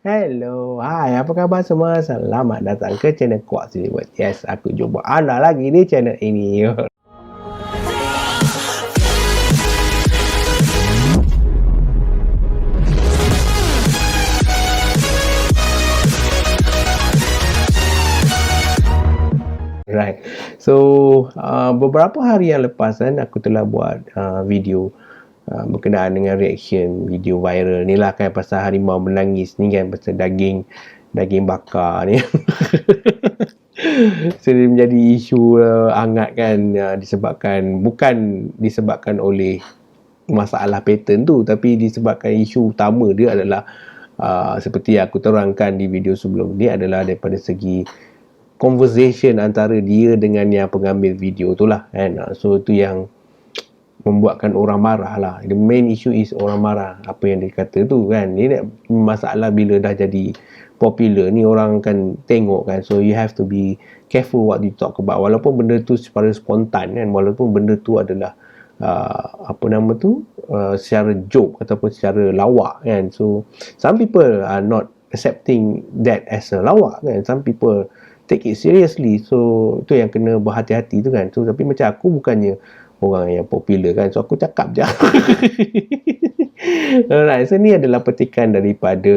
Hello, hai, apa khabar semua? Selamat datang ke channel Kuak Hollywood. Yes, aku jumpa anda lagi di channel ini. Right. So, beberapa hari yang lepas kan aku telah buat video berkenaan dengan reaction video viral ni lah kan, pasal harimau menangis ni kan, pasal daging bakar ni. So, dia menjadi isu hangat kan, bukan disebabkan oleh masalah pattern tu, tapi disebabkan isu utama dia adalah seperti aku terangkan di video sebelum ni, adalah daripada segi conversation antara dia dengan yang pengambil video tu lah kan. So tu yang membuatkan orang marah lah. The main issue is orang marah apa yang dia kata tu kan. Ni masalah bila dah jadi popular ni, orang akan tengok kan. So you have to be careful what you talk about. Walaupun benda tu secara spontan kan, walaupun benda tu adalah secara joke ataupun secara lawak kan. So some people are not accepting that as a lawak kan. Some people take it seriously. So tu yang kena berhati-hati tu kan. So tapi macam aku bukannya orang yang popular kan, so aku cakap je. Alright, so ni adalah petikan daripada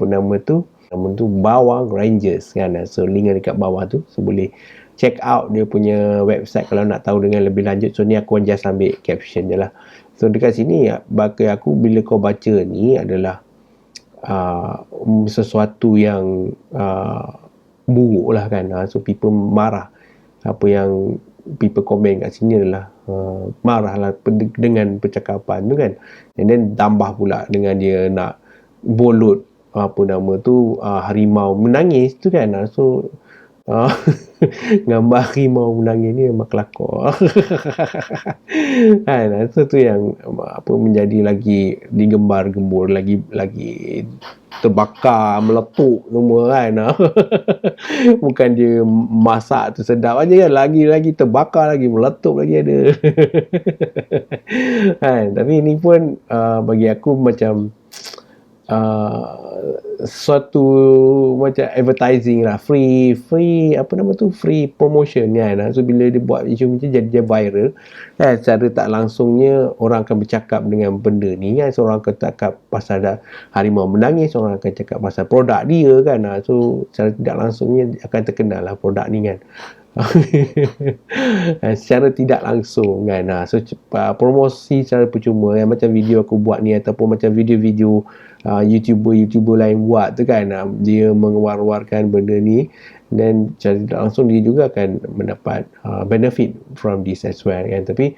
nama tu Bawang Rangers kan. So link dekat bawah tu, so boleh check out dia punya website kalau nak tahu dengan lebih lanjut. So ni aku just ambil caption je lah. So dekat sini bagi aku, bila kau baca ni adalah sesuatu yang buruk lah kan. So people marah. Apa yang people komen kat sini adalah marah lah dengan percakapan tu kan. And then tambah pula dengan dia nak bolut harimau menangis tu kan. So gambar harimau menangis ni memang kelakar. Kan, so tu yang menjadi lagi digembar-gembur, lagi terbakar, meletup semua kan. Bukan dia masak tu sedap aja kan, lagi terbakar, lagi meletup lagi ada. Kan, tapi ini pun bagi aku macam suatu macam advertising lah, free free promotion kan. So bila dia buat isu macam jadi viral kan, secara tak langsungnya orang akan bercakap dengan benda ni kan. So orang akan cakap pasal harimau menangis, orang akan cakap pasal produk dia kan. So secara tidak langsungnya akan terkenal lah produk ni kan. Secara tidak langsung kan. So promosi secara percuma kan, macam video aku buat ni, ataupun macam video-video YouTuber lain buat tu kan. Dia mengeluarkan benda ni, dan secara tidak langsung dia juga akan mendapat benefit from this as well kan. Tapi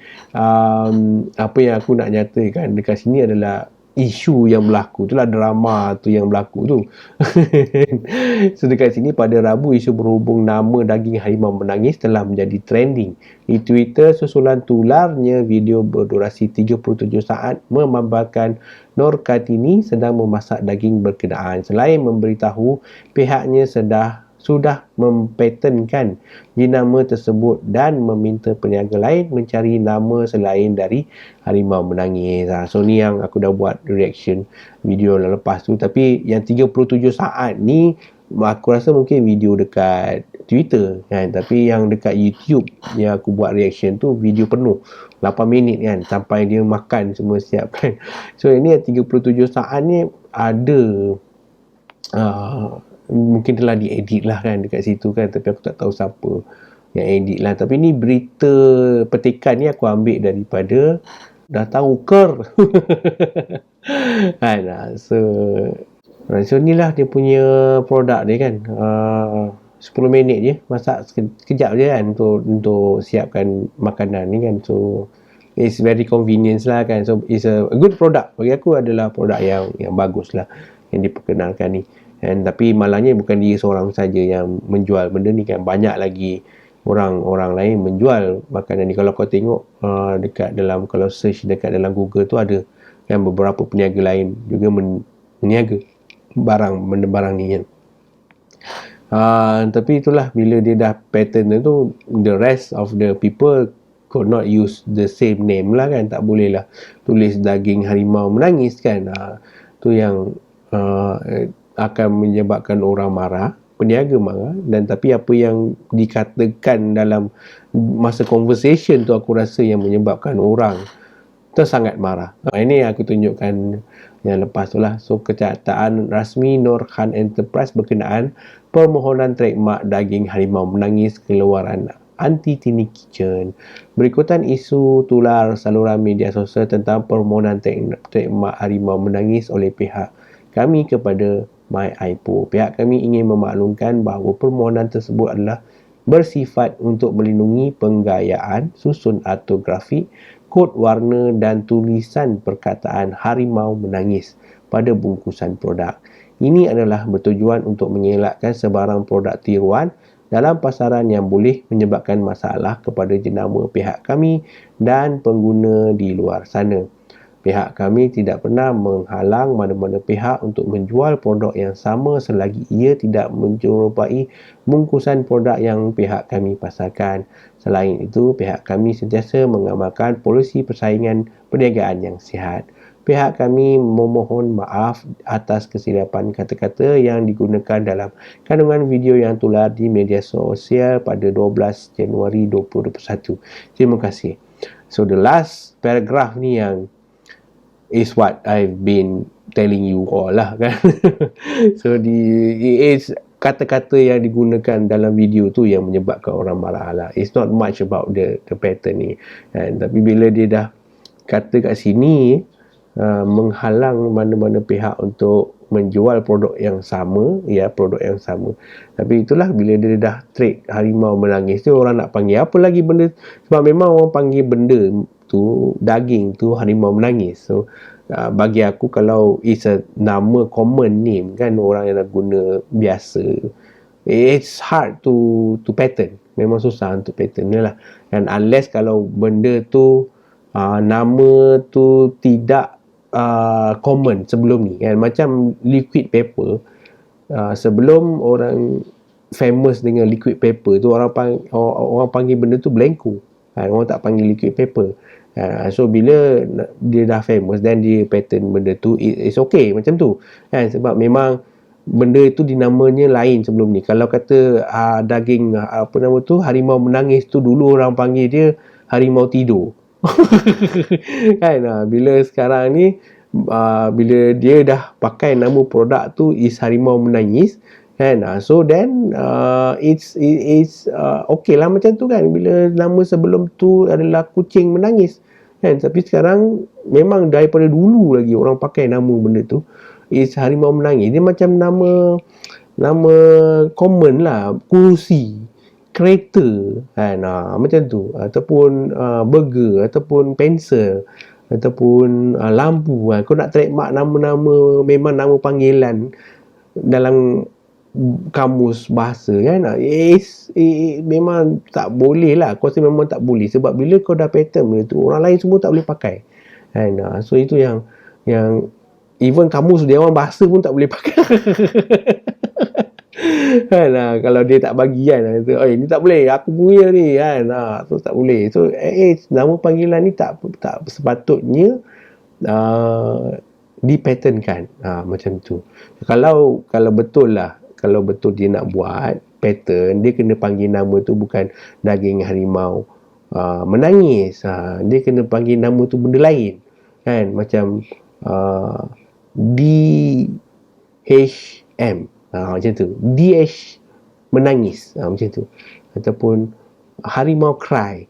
apa yang aku nak nyatakan dekat sini adalah isu yang berlaku tu lah, drama tu yang berlaku tu. So dekat sini, pada Rabu, isu berhubung nama daging harimau menangis telah menjadi trending di Twitter susulan tularnya video berdurasi 37 saat memamparkan Nur Kartini sedang memasak daging berkenaan. Selain memberitahu pihaknya sudah mempatenkan jenama tersebut dan meminta peniaga lain mencari nama selain dari harimau menangis. So ni yang aku dah buat reaction video lepas tu. Tapi yang 37 saat ni aku rasa mungkin video dekat Twitter kan. Tapi yang dekat YouTube yang aku buat reaction tu video penuh 8 minit kan, sampai dia makan semua siap kan. So ini yang 37 saat ni ada mungkin telah diedit lah kan dekat situ kan, tapi aku tak tahu siapa yang edit lah. Tapi ni berita petikan ni aku ambil daripada dah tahu ker. Kan. So ni lah dia punya produk dia kan. 10 minit je, masak sekejap je kan untuk siapkan makanan ni kan. So it's very convenient lah kan. So it's a good product. Bagi aku adalah produk yang bagus lah yang diperkenalkan ni. Dan tapi malangnya bukan dia seorang saja yang menjual benda ni kan, banyak lagi orang lain menjual makanan ni. Kalau kau tengok dekat dalam, kalau search dekat dalam Google tu, ada kan beberapa peniaga lain juga meniaga barang ni kan. Tapi itulah, bila dia dah pattern tu, the rest of the people could not use the same name lah kan. Tak boleh lah tulis daging harimau menangis kan. Tu yang akan menyebabkan orang marah, peniaga marah, dan tapi apa yang dikatakan dalam masa conversation tu aku rasa yang menyebabkan orang sangat marah. Ini aku tunjukkan yang lepas tu lah. So, kenyataan rasmi Nur Khan Enterprise berkenaan permohonan trademark daging harimau menangis keluaran anti Tiny Kitchen. Berikutan isu tular saluran media sosial tentang permohonan trademark harimau menangis oleh pihak kami kepada MyAipo. Pihak kami ingin memaklumkan bahawa permohonan tersebut adalah bersifat untuk melindungi penggayaan susun ortografik, kod warna dan tulisan perkataan harimau menangis pada bungkusan produk. Ini adalah bertujuan untuk mengelakkan sebarang produk tiruan dalam pasaran yang boleh menyebabkan masalah kepada jenama pihak kami dan pengguna di luar sana. Pihak kami tidak pernah menghalang mana-mana pihak untuk menjual produk yang sama selagi ia tidak menyerupai bungkusan produk yang pihak kami pasarkan. Selain itu, pihak kami sentiasa mengamalkan polisi persaingan perniagaan yang sihat. Pihak kami memohon maaf atas kesilapan kata-kata yang digunakan dalam kandungan video yang tular di media sosial pada 12 Januari 2021. Terima kasih. So, the last paragraph ni yang is what I've been telling you all lah kan. So it is kata-kata yang digunakan dalam video tu yang menyebabkan orang marah lah. It's not much about the pattern ni. Tapi bila dia dah kata kat sini menghalang mana-mana pihak untuk menjual produk yang sama, produk yang sama. Tapi itulah bila dia dah trade harimau menangis tu, orang nak panggil apa lagi benda, sebab memang orang panggil benda tu, daging tu harimau menangis. So bagi aku, kalau it's a nama common name kan, orang yang nak guna biasa, it's hard to pattern. Memang susah untuk pattern ni lah. And unless kalau benda tu nama tu tidak common sebelum ni kan, macam liquid paper. Sebelum orang famous dengan liquid paper tu, orang panggil benda tu blanco kan, orang tak panggil liquid paper. So bila dia dah famous dan dia pattern benda tu, it's okay macam tu kan, sebab memang benda itu dinamanya lain sebelum ni. Kalau kata daging apa nama tu, harimau menangis tu, dulu orang panggil dia harimau tidur. Kan, bila sekarang ni bila dia dah pakai nama produk tu is harimau menangis kan, so then it's okay lah macam tu kan. Bila nama sebelum tu adalah kucing menangis kan, tapi sekarang memang daripada dulu lagi orang pakai nama benda tu is harimau menangis. Dia macam nama common lah, kursi, kereta kan, macam tu, ataupun burger, ataupun pensel, ataupun lampu kan. Kau nak trademark nama-nama, memang nama panggilan dalam kamus bahasa kan, memang tak boleh lah. Kau rasa memang tak boleh, sebab bila kau dah pattern benda tu, orang lain semua tak boleh pakai kan. So itu yang even kamus Dewan Bahasa pun tak boleh pakai. Kan, kalau dia tak bagi kan, ni tak boleh, aku punya ni kan, tu tak boleh. So nama panggilan ni tak sepatutnya dipatternkan macam tu. Kalau betul lah, kalau betul dia nak buat pattern, dia kena panggil nama tu bukan daging harimau menangis. Dia kena panggil nama tu benda lain kan, macam DHM macam tu, DH menangis macam tu, ataupun harimau cry,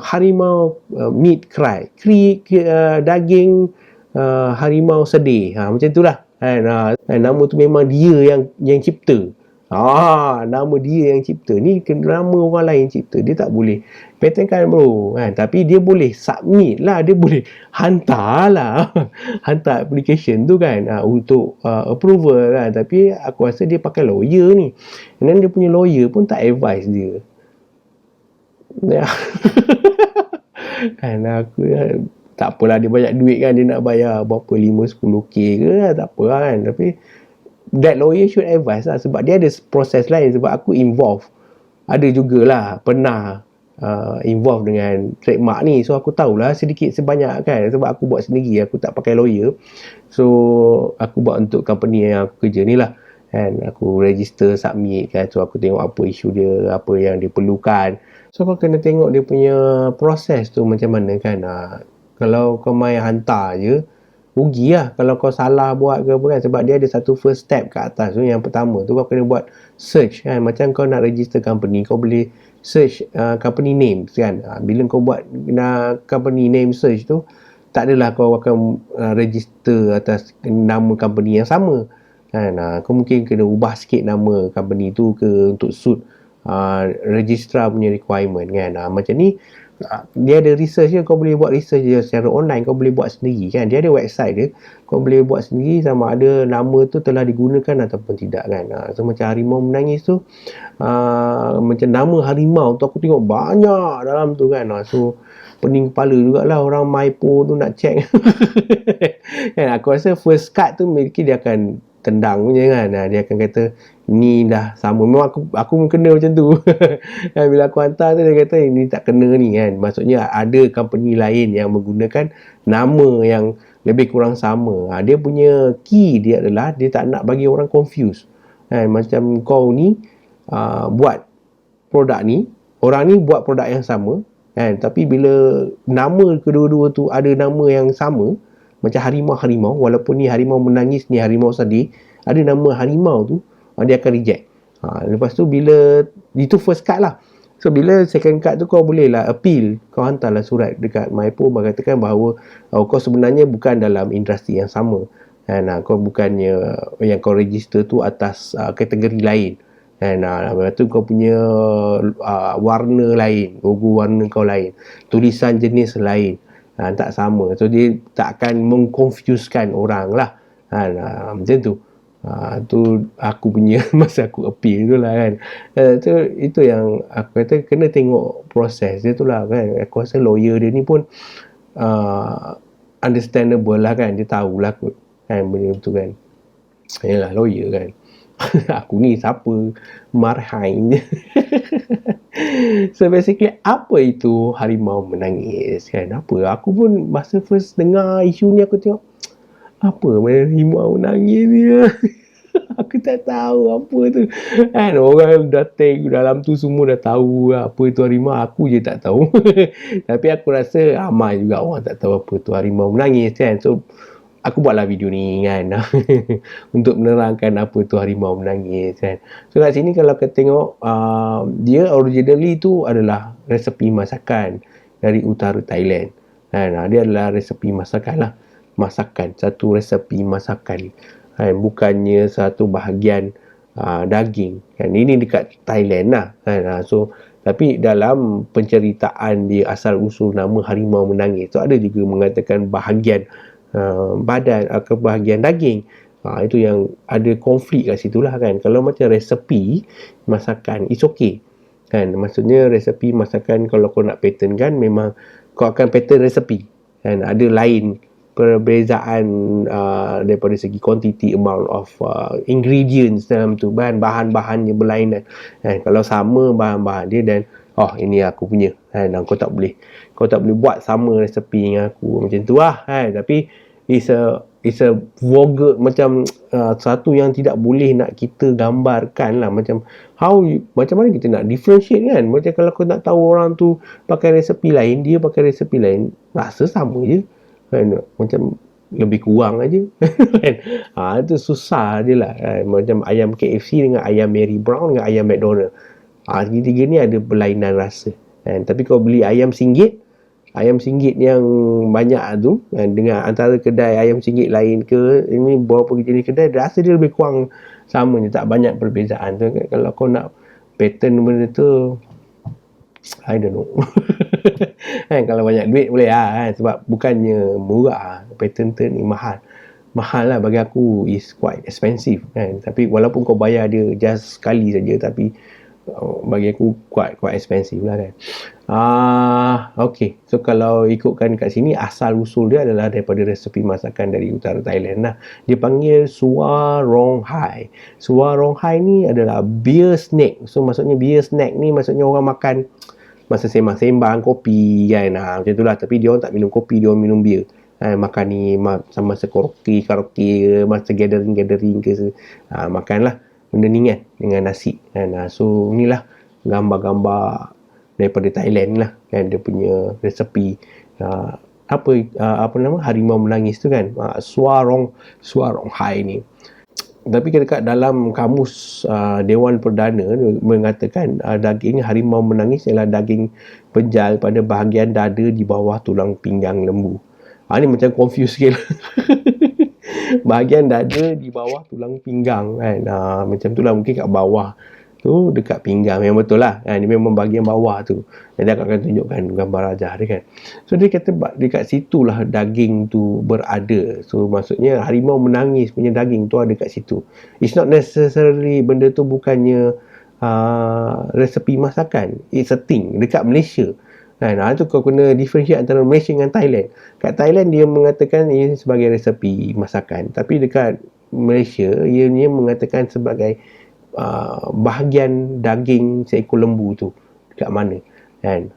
harimau meat cry, daging harimau sedih, macam itulah kan. Nama tu memang dia yang cipta. Nama dia yang cipta. Ni nama orang lain cipta. Dia tak boleh patternkan bro kan. Tapi dia boleh submit lah, dia boleh hantar lah hantar application tu kan, untuk approval kan. Tapi aku rasa dia pakai lawyer ni, dan dia punya lawyer pun tak advise dia kan. Aku tak apalah, dia banyak duit kan, dia nak bayar berapa, 5-10k ke, tak apa kan. Tapi that lawyer should advise lah, sebab dia ada proses lain. Sebab aku involve, ada jugalah pernah involved dengan trademark ni. So aku tahulah sedikit sebanyak kan, sebab aku buat sendiri, aku tak pakai lawyer. So aku buat untuk company yang aku kerja ni lah kan, aku register, submit kan. So aku tengok apa isu dia, apa yang dia perlukan. So kau kena tengok dia punya proses tu macam mana kan. Kalau kau main hantar je, rugi lah kalau kau salah buat ke apa kan, sebab dia ada satu first step ke atas tu. Yang pertama tu kau kena buat search kan, macam kau nak register company, kau boleh search company name kan. Bila kau buat company name search tu, tak adalah kau akan register atas nama company yang sama kan. Kau mungkin kena ubah sikit nama company tu ke untuk suit registrar punya requirement kan. Macam ni dia ada research je, kau boleh buat research je secara online, kau boleh buat sendiri kan. Dia ada website dia, kau boleh buat sendiri sama ada nama tu telah digunakan ataupun tidak kan. So macam harimau menangis tu, macam nama harimau tu aku tengok banyak dalam tu kan. So pening kepala jugalah orang Maipo tu nak check. Kan, aku rasa first cut tu mungkin dia akan tendang punya kan. Dia akan kata ni dah sama. Memang aku kena macam tu. Bila aku hantar tu dia kata ini tak kena ni kan. Maksudnya ada company lain yang menggunakan nama yang lebih kurang sama. Dia punya key dia adalah dia tak nak bagi orang confuse. Macam kau ni buat produk ni, orang ni buat produk yang sama kan, tapi bila nama kedua-dua tu ada nama yang sama, macam harimau-harimau, walaupun ni harimau menangis, ni harimau sedih, ada nama harimau tu, dia akan reject. Lepas tu bila itu first cut lah. So bila second cut tu kau boleh lah appeal, kau hantarlah surat dekat Maipo katakan bahawa kau sebenarnya bukan dalam industri yang sama kan, kau bukannya yang kau register tu atas kategori lain kan. Lepas tu kau punya warna lain, logo warna kau lain, tulisan jenis lain, tak sama. So dia tak akan mengconfusekan orang lah kan. Macam tu. Tu aku punya masa aku appeal tu lah kan. Itu yang aku kata kena tengok proses dia tu lah kan. Aku rasa lawyer dia ni pun understandable lah kan, dia tahulah kan benda tu kan. Yalah lawyer kan. Aku ni siapa, marhain. So basically apa itu harimau menangis kan. Apa aku pun masa first dengar isu ni aku tengok apa harimau menangis ni. Aku tak tahu apa tu kan. Orang dah tag dalam tu semua dah tahu apa itu harimau, aku je tak tahu. Tapi aku rasa ramai juga orang tak tahu apa tu harimau menangis kan. So aku buatlah video ni kan. Untuk menerangkan apa tu harimau menangis kan. So kat sini kalau kita tengok dia originally tu adalah resepi masakan dari utara Thailand kan. Dia adalah resepi masakan lah, masakan, satu resepi masakan kan, bukannya satu bahagian daging kan. Ini dekat Thailand lah kan. So tapi dalam penceritaan dia asal usul nama harimau menangis tu ada juga mengatakan bahagian badan ke bahagian daging. Itu yang ada konflik kat situ lah kan. Kalau macam resepi masakan, it's okay kan. Maksudnya resepi masakan kalau kau nak patent kan, memang kau akan patent resepi kan. Ada lain perbezaan daripada segi quantity, amount of ingredients dalam tu, bahan-bahannya berlainan kan. Kalau sama bahan-bahan dia dan ini aku punya kan, kau tak boleh buat sama resepi dengan aku macam tu lah kan. Tapi it's a vulgar, macam satu yang tidak boleh nak kita gambarkan lah. Macam macam mana kita nak differentiate kan. Macam kalau kau nak tahu orang tu pakai resepi lain, dia pakai resepi lain, rasa sama je kan, macam lebih kurang aja kan. Itu susah je lah kan. Macam ayam KFC dengan ayam Mary Brown dengan ayam McDonald, tiga-tiga ni ada berlainan rasa kan. Tapi kau beli ayam singgit yang banyak tu dengan antara kedai ayam singgit lain ke ini, beberapa jenis kedai, rasa dia lebih kurang sama je, tak banyak perbezaan tu kan. Kalau kau nak pattern benda tu, I don't know. Kan, kalau banyak duit boleh lah kan, sebab bukannya murah, pattern ni mahal lah bagi aku, is quite expensive kan. Tapi walaupun kau bayar dia just sekali saja, tapi bagi aku quite expensive lah kan. Okay, so kalau ikutkan kat sini, asal usul dia adalah daripada resepi masakan dari utara Thailand lah. Dia panggil Sua Rong Hai. Sua Rong Hai ni adalah beer snack. So maksudnya beer snack ni maksudnya orang makan masa sembang-sembang kopi kan, macam tu lah. Tapi dia orang tak minum kopi, dia orang minum bir. Makan ni masa karaoke ke, masa gathering ke, makanlah benda ni kan dengan nasi kan. So inilah gambar-gambar daripada Thailand lah kan, dia punya resepi apa nama harimau menangis tu kan, Suarong Hai ni. Tapi dekat dalam kamus Dewan Perdana mengatakan daging harimau menangis ialah daging penjal pada bahagian dada di bawah tulang pinggang lembu. Ni macam confuse sikit. Bahagian dada di bawah tulang pinggang kan, macam tu lah, mungkin kat bawah tu dekat pinggang, memang betul lah kan, dia memang bahagian bawah tu. Jadi aku akan tunjukkan gambar rajah dia kan. So dia kata dekat situlah daging tu berada. So maksudnya harimau menangis punya daging tu ada kat situ. It's not necessarily benda tu bukannya resepi masakan, it's a thing dekat Malaysia kan. Tu kau kena differentiate antara Malaysia dengan Thailand. Kat Thailand dia mengatakan ia sebagai resepi masakan, tapi dekat Malaysia ianya mengatakan sebagai bahagian daging seekor lembu tu dekat mana kan.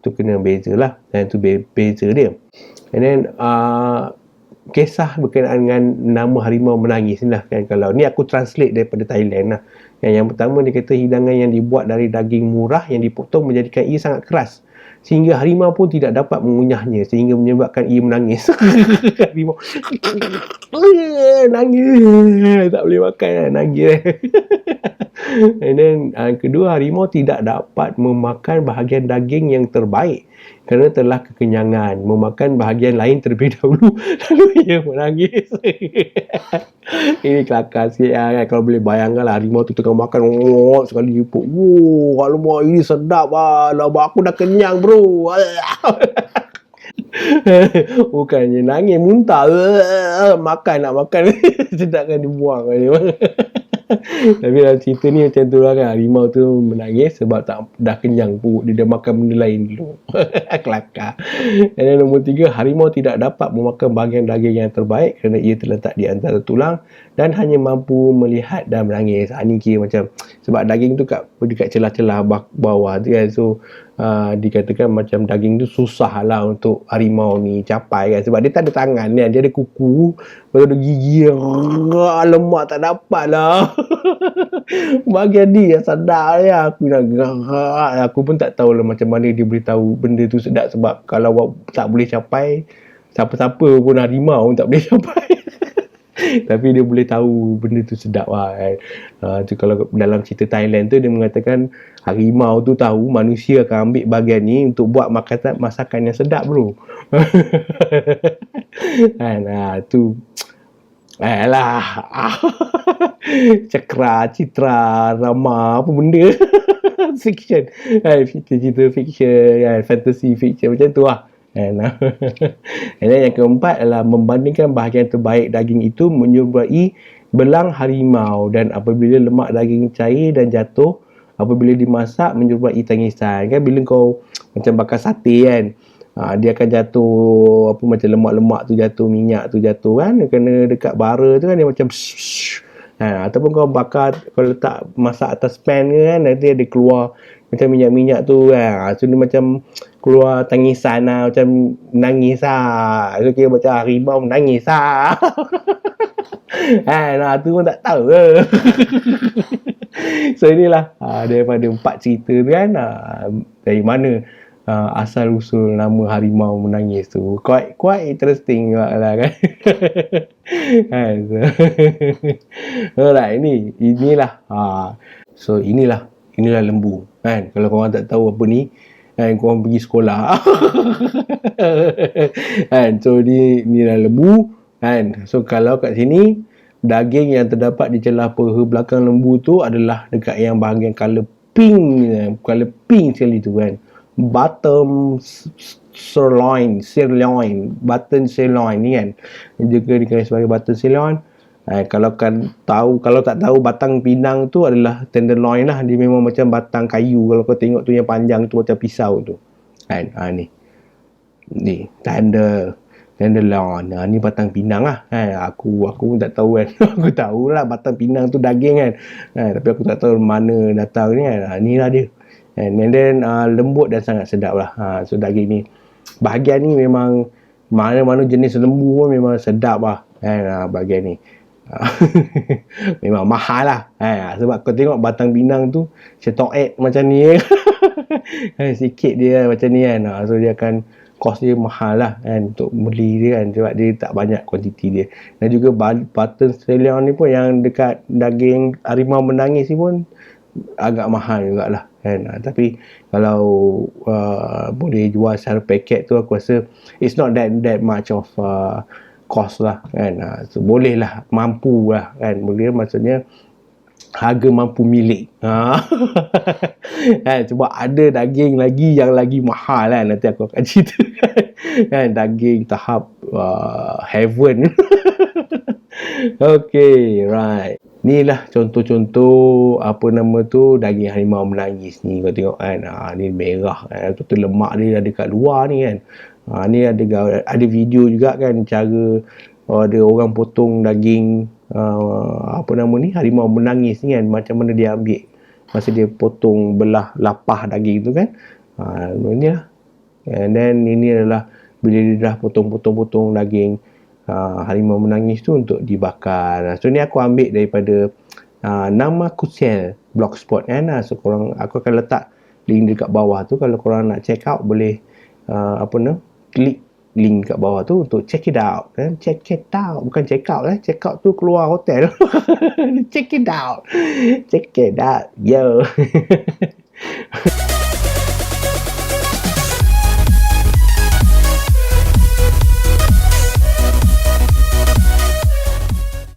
Tu kena beza lah, dan tu beza dia. And then kisah berkenaan dengan nama harimau menangis ni lah kan. Kalau ni aku translate daripada Thailand lah. Yang pertama dia kata hidangan yang dibuat dari daging murah yang dipotong menjadikan ia sangat keras sehingga harimau pun tidak dapat mengunyahnya, sehingga menyebabkan ia menangis. Harimau nangis, tak boleh makan, nangis. And then kedua, harimau tidak dapat memakan bahagian daging yang terbaik kerana telah kekenyangan, memakan bahagian lain terlebih dahulu, lalu ia menangis. Ini kelakar sikit kan. Kalau boleh bayangkan lah, harimau tu tengah makan, sekali jumpa, alamak ini sedap lah, aku dah kenyang bro. Bukannya nangis, muntah, nak makan. Sedapkan dibuang. Tapi dalam cerita ni macam tu lah kan, harimau tu menangis sebab dah kenyang, perut dia dah makan benda lain dulu. Kelakar. Dan nombor 3, harimau tidak dapat memakan bahagian daging yang terbaik kerana ia terletak di antara tulang dan hanya mampu melihat dan menangis. Ni kira macam sebab daging tu dekat celah-celah bawah tu kan. So dikatakan macam daging tu susah lah untuk harimau ni capai kan, sebab dia tak ada tangan kan, dia ada kuku, lepas ada gigi, lemak tak dapat lah. Bahagian ni yang sedap ya. Aku pun tak tahu lah macam mana dia boleh tahu benda tu sedap, sebab kalau tak boleh capai, siapa-siapa pun harimau tak boleh capai. Tapi dia boleh tahu benda tu sedap lah kan. Tu kalau dalam cerita Thailand tu dia mengatakan harimau tu tahu manusia akan ambil bahagian ni untuk buat masakan yang sedap bro. Kan tu lah. Cakra, citra, drama, apa benda. Fiction. Cerita fiction, fantasy fiction macam tu lah. Dan yang keempat adalah membandingkan bahagian terbaik daging itu menyerupai belang harimau, dan apabila lemak daging cair dan jatuh apabila dimasak menyerupai tangisan. Kan bila kau macam bakar sate kan, dia akan jatuh apa macam lemak-lemak tu jatuh, minyak tu jatuh kan, kena dekat bara tu kan dia macam ataupun kau bakar, kau letak masak atas pan kan, nanti dia keluar macam minyak-minyak tu kan. So dia macam keluar tangisan lah, macam nangis lah. So kira macam harimau nangis lah. Tu pun tak tahu ke. So inilah daripada 4 cerita tu kan, dari mana asal usul nama harimau menangis tu. Quite interesting lah kan. Alright, inilah so inilah lembu kan. Kalau korang tak tahu apa ni kan, korang pergi sekolah. Kan, so inilah lembu kan. So kalau kat sini daging yang terdapat di celah peha belakang lembu tu adalah dekat yang bahagian color pink sekali tu kan. Bottom sirloin ni kan, juga dikenali sebagai bottom sirloin. Kalau tak tahu, batang pinang tu adalah tenderloin lah. Dia memang macam batang kayu. Kalau kau tengok tu yang panjang tu macam pisau tu kan. Ni tenderloin. Ni batang pinang lah kan. Aku pun tak tahu kan. Aku tahulah batang pinang tu daging kan. Tapi aku tak tahu mana datang ni kan. Ni lah dia. And then lembut dan sangat sedap lah. So daging ni, bahagian ni memang mana-mana jenis lembu pun memang sedap lah kan, bahagian ni. Memang mahal lah sebab kau tengok batang pinang tu setoet macam ni sikit dia macam ni kan, so dia akan kos dia mahal lah kan untuk beli dia kan, sebab dia tak banyak kuantiti dia. Dan juga button sirloin ni pun yang dekat daging harimau menangis ni pun agak mahal jugalah kan. Tapi kalau boleh jual secara paket tu, aku rasa it's not that much of cost lah kan. So boleh lah, mampu lah kan, boleh maksudnya harga mampu milik. Kan, sebab ada daging lagi yang lagi mahal kan, nanti aku akan cerita kan, daging tahap heaven. Okay, right. Ni lah contoh-contoh apa nama tu daging harimau menangis ni, kau tengok kan. Ni merah kan, tu lemak dia ada kat luar ni kan. Ni ada video juga kan, cara ada orang potong daging apa nama ni, harimau menangis ni kan, macam mana dia ambil masa dia potong belah lapah daging tu kan. Ni lah. And then ini adalah bila dia dah potong-potong daging harimau menangis tu untuk dibakar. So ni aku ambil daripada Nama Kusel Blogspot kan. So aku akan letak link dekat bawah tu, kalau korang nak check out boleh klik link kat bawah tu untuk check it out kan. Check it out, bukan check out check out tu keluar hotel. Check it out, yo.